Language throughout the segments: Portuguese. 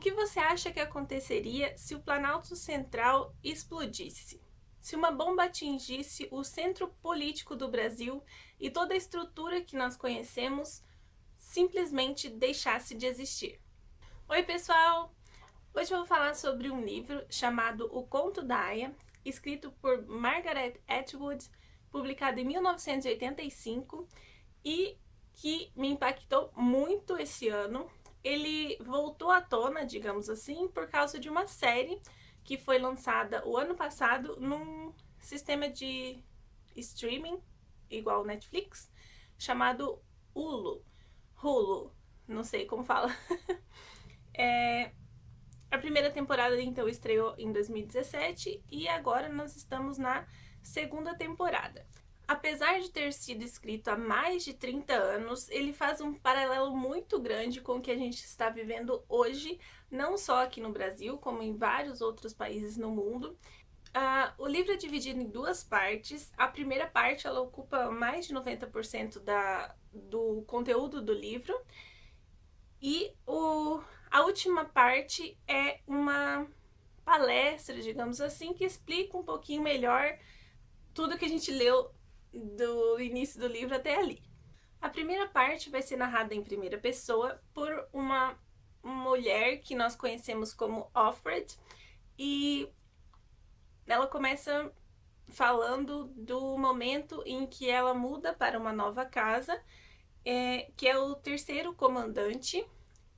que você acha que aconteceria se o Planalto Central explodisse? Se uma bomba atingisse o centro político do Brasil e toda a estrutura que nós conhecemos simplesmente deixasse de existir? Oi, pessoal! Hoje eu vou falar sobre um livro chamado O Conto da Aia, escrito por Margaret Atwood, publicado em 1985 e que me impactou muito esse ano. Ele voltou à tona, digamos assim, por causa de uma série que foi lançada o ano passado num sistema de streaming, igual Netflix, chamado Hulu, não sei como fala. A primeira temporada, então, estreou em 2017 e agora nós estamos na segunda temporada. Apesar de ter sido escrito há mais de 30 anos, ele faz um paralelo muito grande com o que a gente está vivendo hoje, não só aqui no Brasil, como em vários outros países no mundo. O livro é dividido em duas partes. A primeira parte ela ocupa mais de 90% do conteúdo do livro, e a última parte é uma palestra, digamos assim, que explica um pouquinho melhor tudo que a gente leu do início do livro até ali. A primeira parte vai ser narrada em primeira pessoa por uma mulher que nós conhecemos como Offred, e ela começa falando do momento em que ela muda para uma nova casa, que é o terceiro comandante,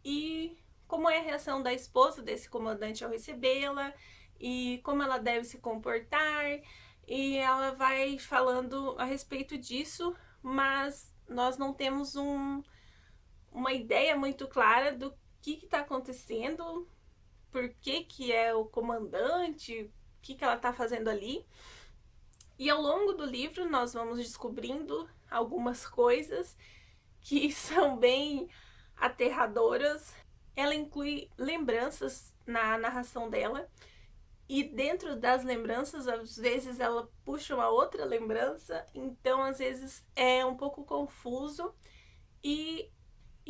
e como é a reação da esposa desse comandante ao recebê-la, e como ela deve se comportar, e ela vai falando a respeito disso, mas nós não temos uma ideia muito clara do que está acontecendo, por que é o comandante, o que ela está fazendo ali. E ao longo do livro nós vamos descobrindo algumas coisas que são bem aterradoras. Ela inclui lembranças na narração dela, e dentro das lembranças, às vezes ela puxa uma outra lembrança, então às vezes é um pouco confuso, e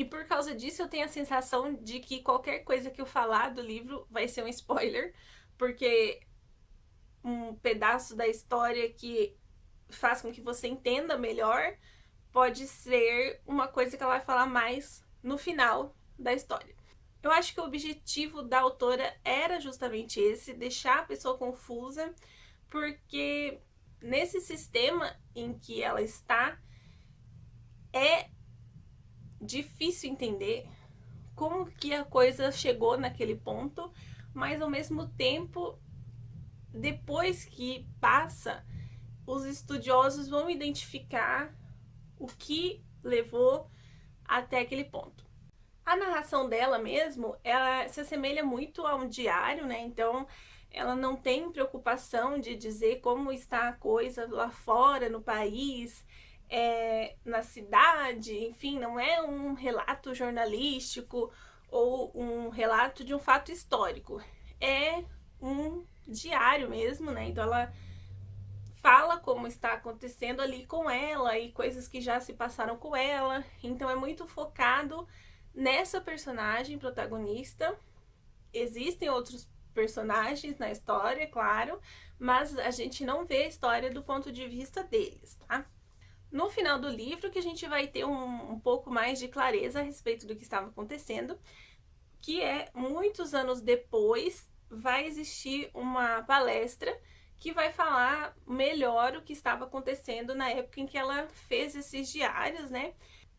por causa disso eu tenho a sensação de que qualquer coisa que eu falar do livro vai ser um spoiler, porque um pedaço da história que faz com que você entenda melhor pode ser uma coisa que ela vai falar mais no final da história. Eu acho que o objetivo da autora era justamente esse, deixar a pessoa confusa, porque nesse sistema em que ela está, é difícil entender como que a coisa chegou naquele ponto, mas ao mesmo tempo, depois que passa, os estudiosos vão identificar o que levou até aquele ponto. A narração dela mesmo, ela se assemelha muito a um diário, né? Então, ela não tem preocupação de dizer como está a coisa lá fora, no país, na cidade, enfim, não é um relato jornalístico ou um relato de um fato histórico. É um diário mesmo, né? Então, ela fala como está acontecendo ali com ela e coisas que já se passaram com ela. Então, é muito focado nessa personagem protagonista. Existem outros personagens na história, claro, mas a gente não vê a história do ponto de vista deles, tá? No final do livro que a gente vai ter um pouco mais de clareza a respeito do que estava acontecendo, que é muitos anos depois vai existir uma palestra que vai falar melhor o que estava acontecendo na época em que ela fez esses diários, né?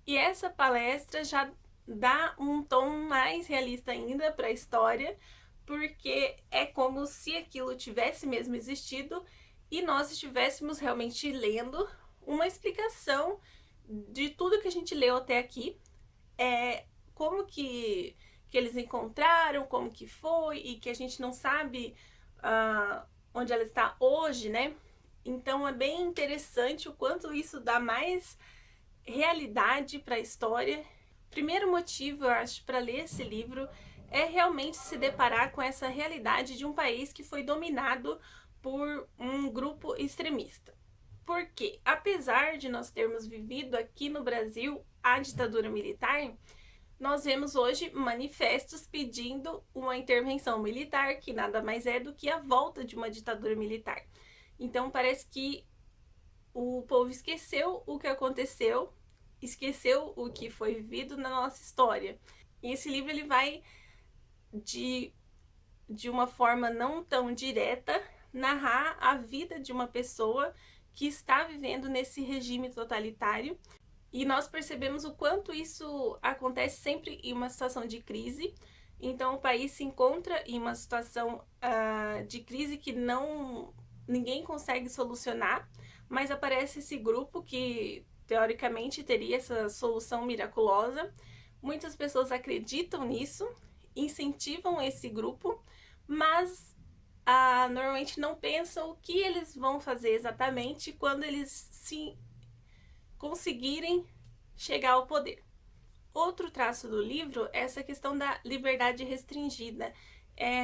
E essa palestra já dá um tom mais realista ainda para a história, porque é como se aquilo tivesse mesmo existido e nós estivéssemos realmente lendo uma explicação de tudo que a gente leu até aqui, como que eles encontraram, como que foi, e que a gente não sabe onde ela está hoje, né? Então é bem interessante o quanto isso dá mais realidade para a história. Primeiro motivo, eu acho, para ler esse livro é realmente se deparar com essa realidade de um país que foi dominado por um grupo extremista. Porque, apesar de nós termos vivido aqui no Brasil a ditadura militar, nós vemos hoje manifestos pedindo uma intervenção militar, que nada mais é do que a volta de uma ditadura militar. Então parece que o povo esqueceu o que aconteceu, esqueceu o que foi vivido na nossa história. E esse livro ele vai de uma forma não tão direta narrar a vida de uma pessoa que está vivendo nesse regime totalitário. E nós percebemos o quanto isso acontece sempre em uma situação de crise. Então o país se encontra em uma situação de crise que ninguém consegue solucionar, mas aparece esse grupo que teoricamente teria essa solução miraculosa. Muitas pessoas acreditam nisso, incentivam esse grupo, mas normalmente não pensam o que eles vão fazer exatamente quando eles se conseguirem chegar ao poder. Outro traço do livro é essa questão da liberdade restringida,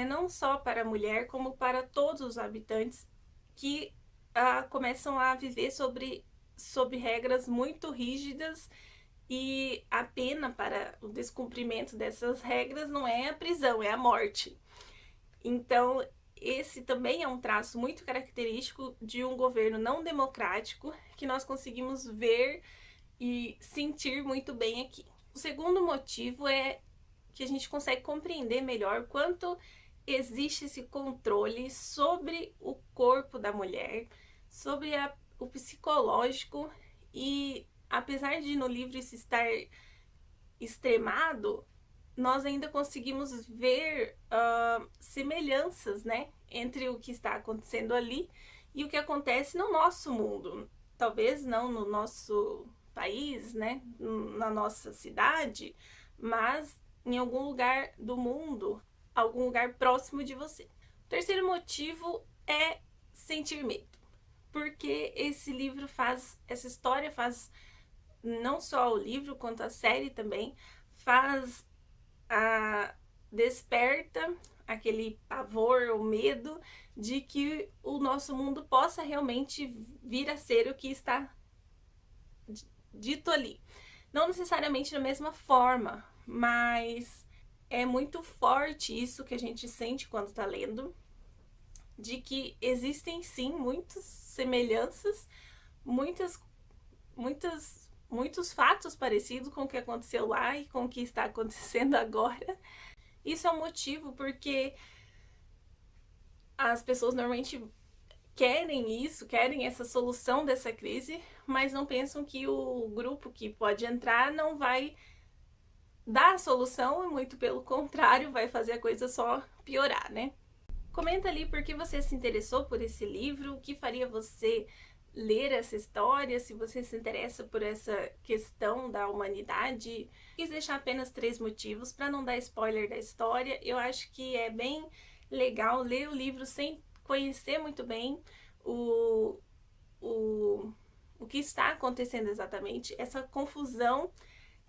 não só para a mulher, como para todos os habitantes que começam a viver sob regras muito rígidas, e a pena para o descumprimento dessas regras não é a prisão, é a morte. Então, esse também é um traço muito característico de um governo não democrático que nós conseguimos ver e sentir muito bem aqui. O segundo motivo é que a gente consegue compreender melhor quanto existe esse controle sobre o corpo da mulher, sobre o psicológico, e apesar de no livro isso estar extremado, nós ainda conseguimos ver semelhanças, né, entre o que está acontecendo ali e o que acontece no nosso mundo. Talvez não no nosso país, né, na nossa cidade, mas em algum lugar do mundo, algum lugar próximo de você. O terceiro motivo é sentir medo, porque esse livro essa história faz, não só o livro, quanto a série também, desperta aquele pavor ou medo de que o nosso mundo possa realmente vir a ser o que está dito ali. Não necessariamente da mesma forma, mas é muito forte isso que a gente sente quando está lendo, de que existem sim muitas semelhanças, muitos fatos parecidos com o que aconteceu lá e com o que está acontecendo agora. Isso é um motivo porque as pessoas normalmente querem isso, querem essa solução dessa crise, mas não pensam que o grupo que pode entrar não vai dar a solução, e muito pelo contrário, vai fazer a coisa só piorar, né? Comenta ali por que você se interessou por esse livro, o que faria você ler essa história, se você se interessa por essa questão da humanidade. Quis deixar apenas 3 motivos para não dar spoiler da história. Eu acho que é bem legal ler o livro sem conhecer muito bem o que está acontecendo exatamente. Essa confusão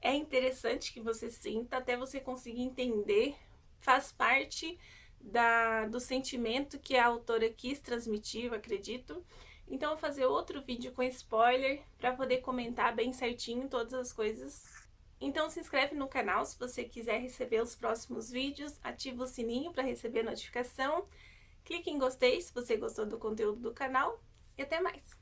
é interessante que você sinta até você conseguir entender, faz parte do sentimento que a autora quis transmitir, eu acredito. Então eu vou fazer outro vídeo com spoiler para poder comentar bem certinho todas as coisas. Então se inscreve no canal se você quiser receber os próximos vídeos, ativa o sininho para receber a notificação, clique em gostei se você gostou do conteúdo do canal e até mais!